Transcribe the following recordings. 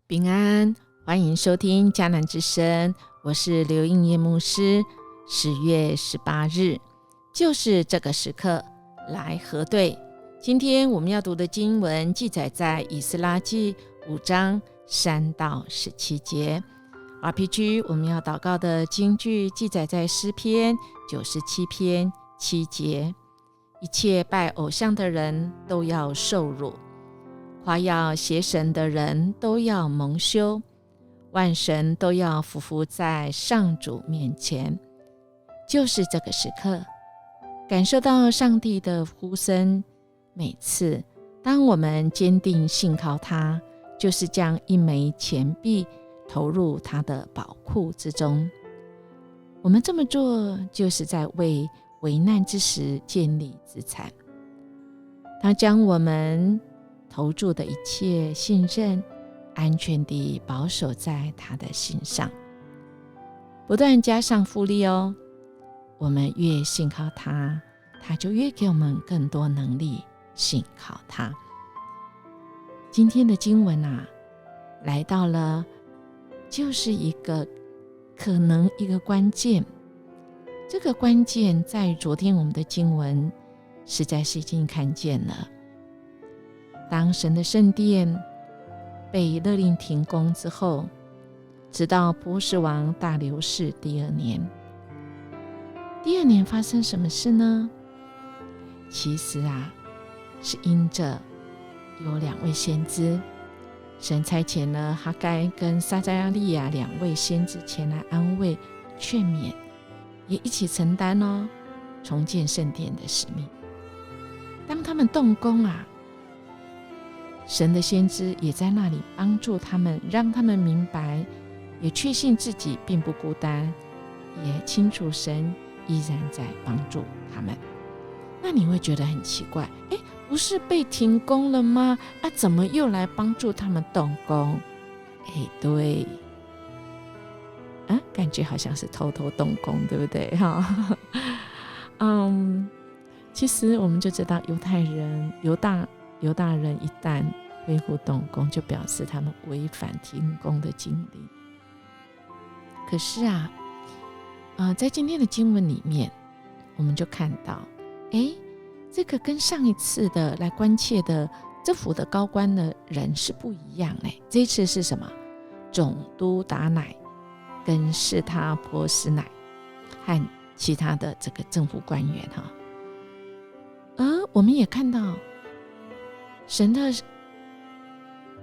平安，欢迎收听迦南之声，我是刘应叶牧师。10月18日，就是这个时刻来核对。今天我们要读的经文记载在以斯拉记5章3到17节。RPG 我们要祷告的经句记载在诗篇97篇7节。一切拜偶像的人都要受辱，夸耀邪神的人都要蒙羞，万神都要俯伏在上主面前。就是这个时刻，感受到上帝的呼声。每次当我们坚定信靠他，就是将一枚钱币投入他的宝库之中。我们这么做，就是在为危难之时建立资产。他将我们投注的一切信任安全地保守在他的心上，不断加上复利哦。我们越信靠他，他就越给我们更多能力信靠他。今天的经文来到了就是可能一个关键。这个关键在昨天我们的经文实在是已经看见了。当神的圣殿被勒令停工之后，直到波斯王大流士第二年发生什么事呢？其实是因着有2位先知，神差遣了哈该跟撒迦利亚2位先知前来安慰劝勉，也一起承担重建圣殿的使命。当他们动工神的先知也在那里帮助他们，让他们明白，也确信自己并不孤单，也清楚神依然在帮助他们。那你会觉得很奇怪，不是被停工了吗？怎么又来帮助他们动工？对，感觉好像是偷偷动工，对不对？其实我们就知道犹大人一旦恢复动工，就表示他们违反停工的禁令。可是在今天的经文里面，我们就看到这个跟上一次的来关切的这府的高官的人是不一样。这一次是什么？总督达乃跟士他波斯乃和其他的这个政府官员而我们也看到神的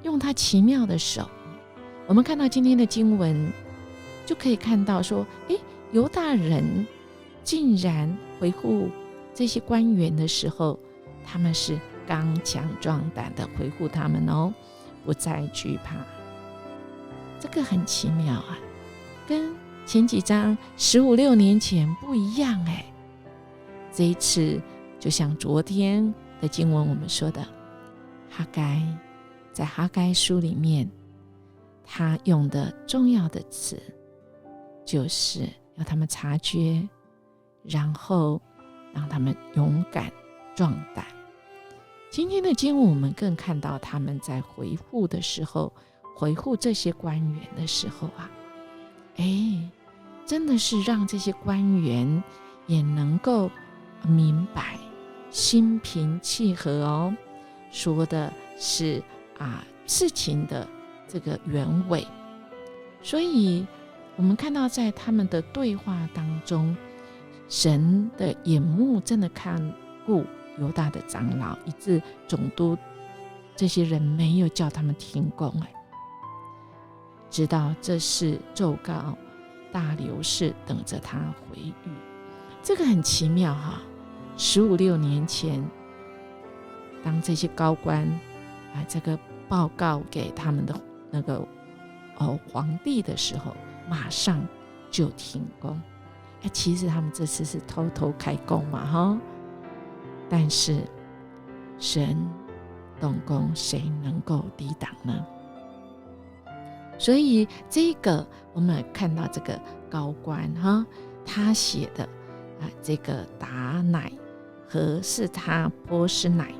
用他奇妙的手。我们看到今天的经文就可以看到说，犹大人竟然回复这些官员的时候，他们是刚强壮胆的回复他们不再惧怕。这个很奇妙跟前几章15、16年前不一样。这一次就像昨天的经文我们说的，哈该在哈该书里面，他用的重要的词就是要他们察觉，然后让他们勇敢壮胆。今天的经文我们更看到他们在回复的时候，回复这些官员的时候真的是让这些官员也能够明白，心平气和说的是事情的这个原委。所以我们看到在他们的对话当中，神的眼目真的看顾犹大的长老，以致总督这些人没有叫他们停工，知道这是奏告大流士等着他回谕。这个很奇妙15、16年前，当这些高官这个报告给他们的那个皇帝的时候，马上就停工。其实他们这次是偷偷开工嘛但是神动工，谁能够抵挡呢？所以这个我们看到这个高官他写的这个达乃和是他波斯乃，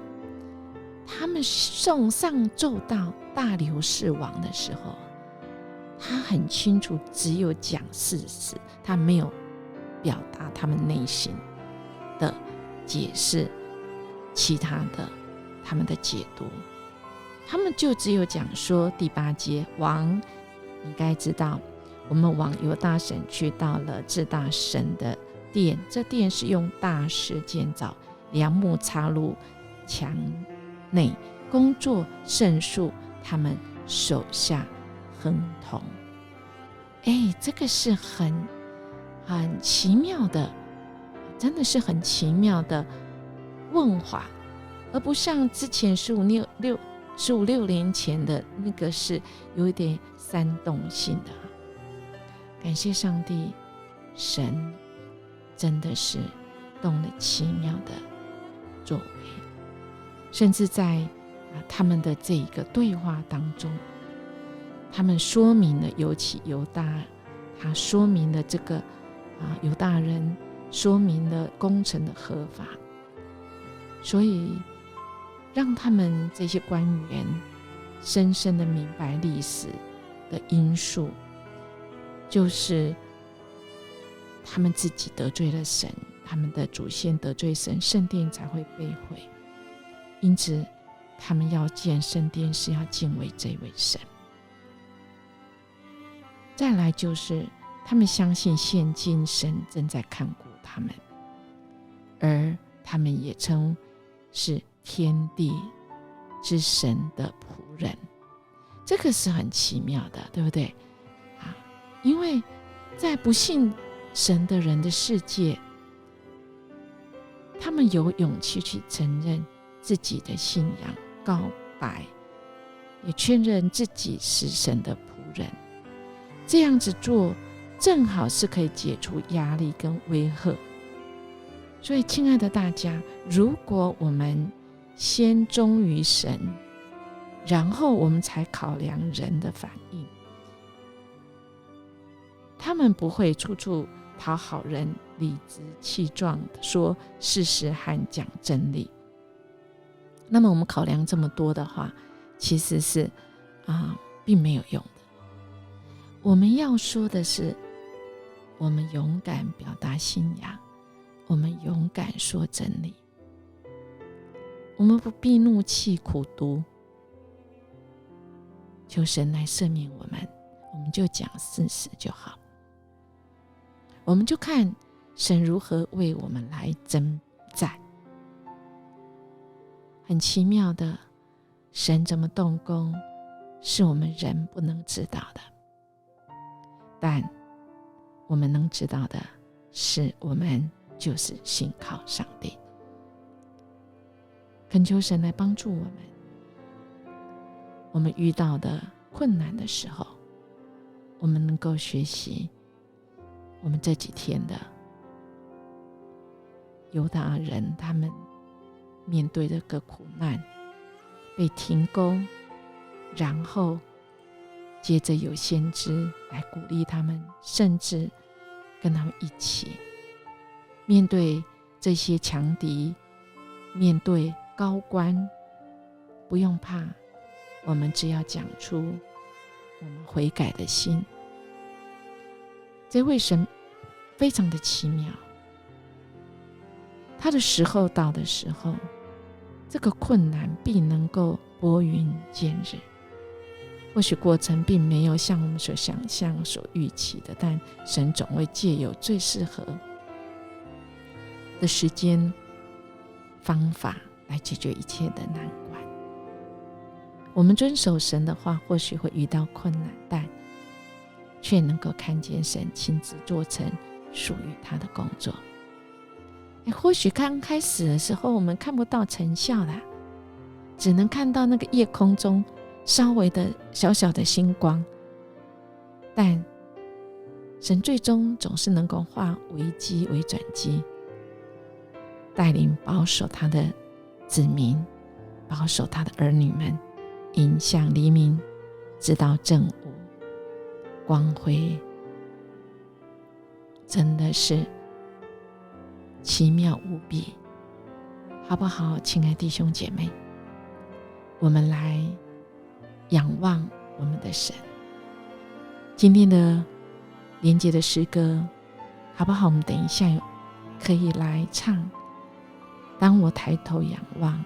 他们送上奏到大流士王的时候，他很清楚只有讲事实，他没有表达他们内心的解释，其他的他们的解读，他们就只有讲说第8节，王你该知道，我们往犹大省去，到了至大神的殿，这殿是用大石建造，梁木插入墙内，工作甚数，他们手下亨通。这个是很奇妙的，真的是很奇妙的问法，而不像之前15、16年前的那个是有一点煽动性的。感谢上帝，神真的是动了奇妙的作为，甚至在他们的这一个对话当中，他们说明了，尤其犹大，他说明了这个犹大人说明了工程的合法，所以让他们这些官员深深的明白历史的因素，就是他们自己得罪了神，他们的祖先得罪神，圣殿才会被毁，因此他们要建圣殿是要敬畏这位神。再来就是他们相信现今神正在看顾他们，而他们也称是天地之神的仆人，这个是很奇妙的，对不对？因为在不信神的人的世界，他们有勇气去承认自己的信仰，告白，也确认自己是神的仆人。这样子做正好是可以解除压力跟威吓。所以亲爱的大家，如果我们先忠于神，然后我们才考量人的反应，他们不会处处讨好人，理直气壮地说事实和讲真理。那么我们考量这么多的话，其实是并没有用的。我们要说的是，我们勇敢表达信仰，我们勇敢说真理，我们不必怒气苦毒，求神来赦免我们，我们就讲事实就好。我们就看神如何为我们来征战。很奇妙的，神怎么动工，是我们人不能知道的，但我们能知道的是，我们就是信靠上帝。恳求神来帮助我们，我们遇到的困难的时候，我们能够学习我们这几天的犹大人，他们面对这个苦难，被停工，然后接着有先知来鼓励他们，甚至跟他们一起面对这些强敌，面对高官，不用怕，我们只要讲出我们悔改的心。这位神非常的奇妙，他的时候到的时候，这个困难必能够拨云见日。或许过程并没有像我们所想象所预期的，但神总会借由最适合的时间方法来解决一切的难关。我们遵守神的话，或许会遇到困难，但却能够看见神亲自做成属于他的工作。或许刚开始的时候我们看不到成效的，只能看到那个夜空中稍微的小小的星光，但神最终总是能够化危机为转机，带领保守他的子民，保守他的儿女们，引向黎明，直到正午光辉。真的是奇妙无比，好不好，亲爱弟兄姐妹？我们来仰望我们的神。今天的连结的诗歌好不好？我们等一下可以来唱。当我抬头仰望，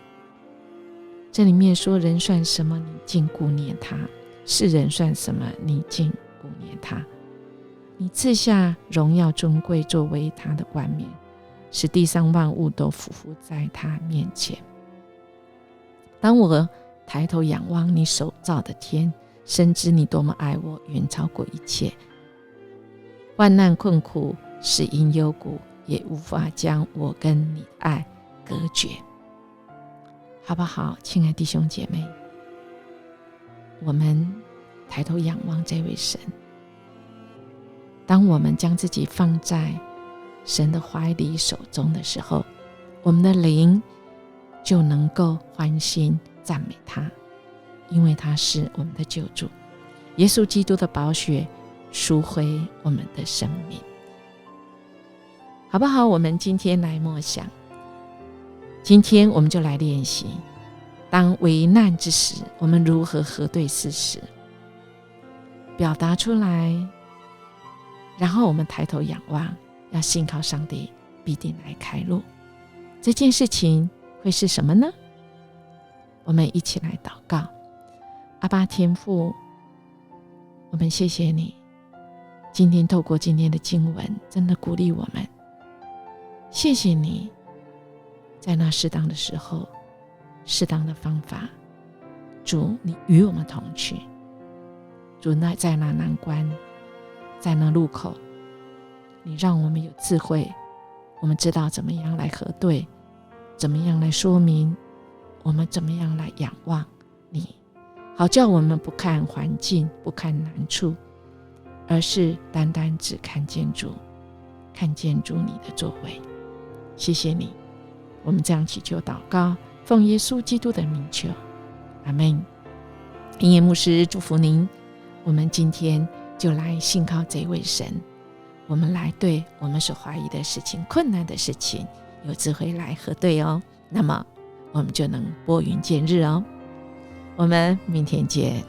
这里面说，人算什么，你竟顾念他；世人算什么，你竟顾念他。你赐下荣耀尊贵作为他的冠冕，使地上万物都俯伏在他面前。当我抬头仰望你手造的天，深知你多么爱我，远超过一切。患难困苦使因幽谷，也无法将我跟你的爱隔绝。好不好，亲爱弟兄姐妹，我们抬头仰望这位神。当我们将自己放在神的怀里手中的时候，我们的灵就能够欢欣赞美他，因为他是我们的救主。耶稣基督的宝血赎回我们的生命。好不好？我们今天来默想，今天我们就来练习，当危难之时，我们如何核对事实，表达出来，然后我们抬头仰望，要信靠上帝必定来开路。这件事情会是什么呢？我们一起来祷告。阿爸天父，我们谢谢你，今天透过今天的经文真的鼓励我们。谢谢你在那适当的时候，适当的方法，主你与我们同去。主在那难关，在那路口，你让我们有智慧，我们知道怎么样来核对，怎么样来说明，我们怎么样来仰望你，好叫我们不看环境，不看难处，而是单单只看见主，看见主你的作为。谢谢你，我们这样祈求祷告，奉耶稣基督的名求，阿们。音乐牧师祝福您，我们今天就来信靠这位神，我们来对我们所怀疑的事情、困难的事情有智慧来核对哦，那么我们就能拨云见日哦。我们明天见。